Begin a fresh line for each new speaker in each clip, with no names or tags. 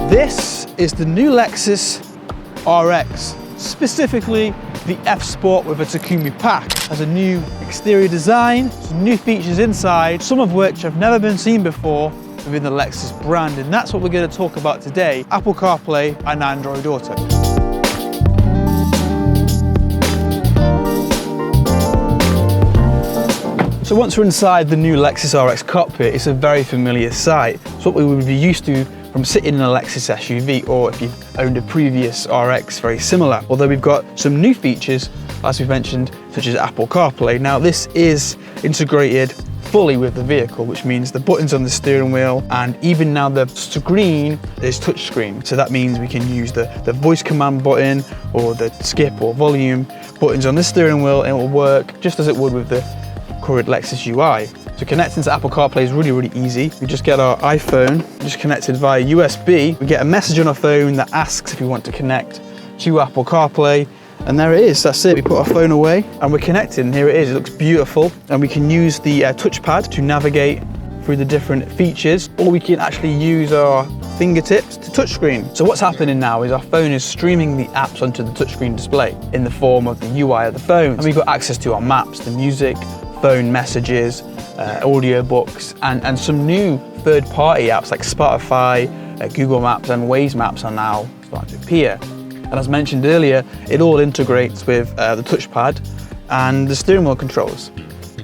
This is the new Lexus RX, specifically the F Sport with a Takumi pack. It has a new exterior design, some new features inside, some of which have never been seen before within the Lexus brand, and that's what we're going to talk about today: Apple CarPlay and Android Auto. So once we're inside the new Lexus RX cockpit, it's a very familiar sight. It's what we would be used to from sitting in a Lexus SUV, or if you've owned a previous RX, very similar. Although we've got some new features, as we've mentioned, such as Apple CarPlay. Now this is integrated fully with the vehicle, which means the buttons on the steering wheel, and even now the screen is touchscreen. So that means we can use the voice command button or the skip or volume buttons on the steering wheel, and it will work just as it would with the current Lexus UI. So connecting to Apple CarPlay is really, really easy. We just get our iPhone, just connected via USB. We get a message on our phone that asks if we want to connect to Apple CarPlay, and there it is. That's it. We put our phone away and we're connected, and here it is. It looks beautiful, and we can use the touchpad to navigate through the different features, or we can actually use our fingertips to touchscreen. So what's happening now is our phone is streaming the apps onto the touchscreen display in the form of the UI of the phone, and we've got access to our maps, the music, phone messages, audio books, and some new third-party apps like Spotify, Google Maps and Waze Maps are now starting to appear. And as mentioned earlier, it all integrates with the touchpad and the steering wheel controls.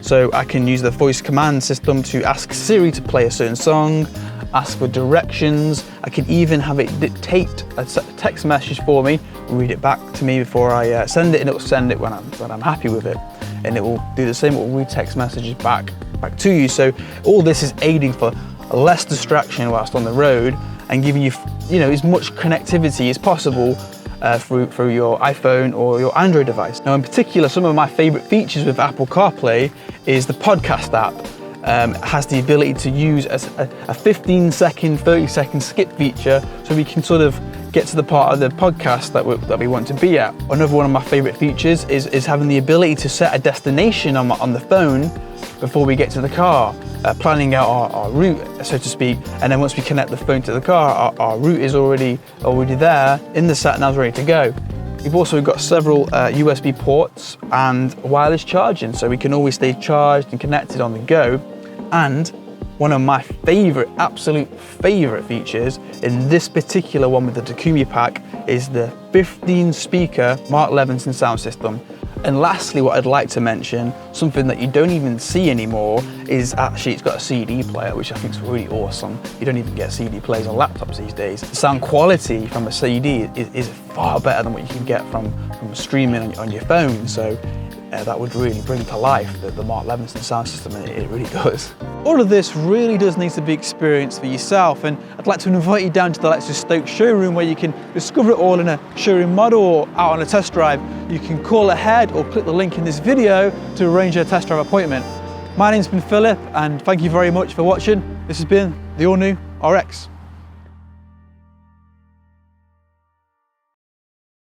So I can use the voice command system to ask Siri to play a certain song, ask for directions. I can even have it dictate a text message for me, read it back to me before I send it, and it will send it when I'm happy with it. And it will do the same, it will read text messages back to you. So all this is aiding for less distraction whilst on the road, and giving you, as much connectivity as possible through your iPhone or your Android device. Now in particular, some of my favorite features with Apple CarPlay is the podcast app. It has the ability to use a 15-second, 30-second skip feature, so we can sort of get to the part of the podcast that we want to be at. Another one of my favorite features is having the ability to set a destination on the phone before we get to the car, planning out our route, so to speak. And then once we connect the phone to the car, our route is already there in the sat nav, ready to go. We've also got several USB ports and wireless charging, so we can always stay charged and connected on the go. And one of my absolute favorite features in this particular one with the Takumi pack is the 15-speaker Mark Levinson sound system. And lastly, what I'd like to mention, something that you don't even see anymore, is actually it's got a CD player, which I think is really awesome. You don't even get CD players on laptops these days. The sound quality from a CD is far better than what you can get from streaming on your phone. So that would really bring to life the Mark Levinson sound system, and it really does. All of this really does need to be experienced for yourself, and I'd like to invite you down to the Lexus Stoke showroom, where you can discover it all in a showroom model or out on a test drive. You can call ahead or click the link in this video to arrange a test drive appointment. My name's been Philip, and thank you very much for watching. This has been the all-new RX.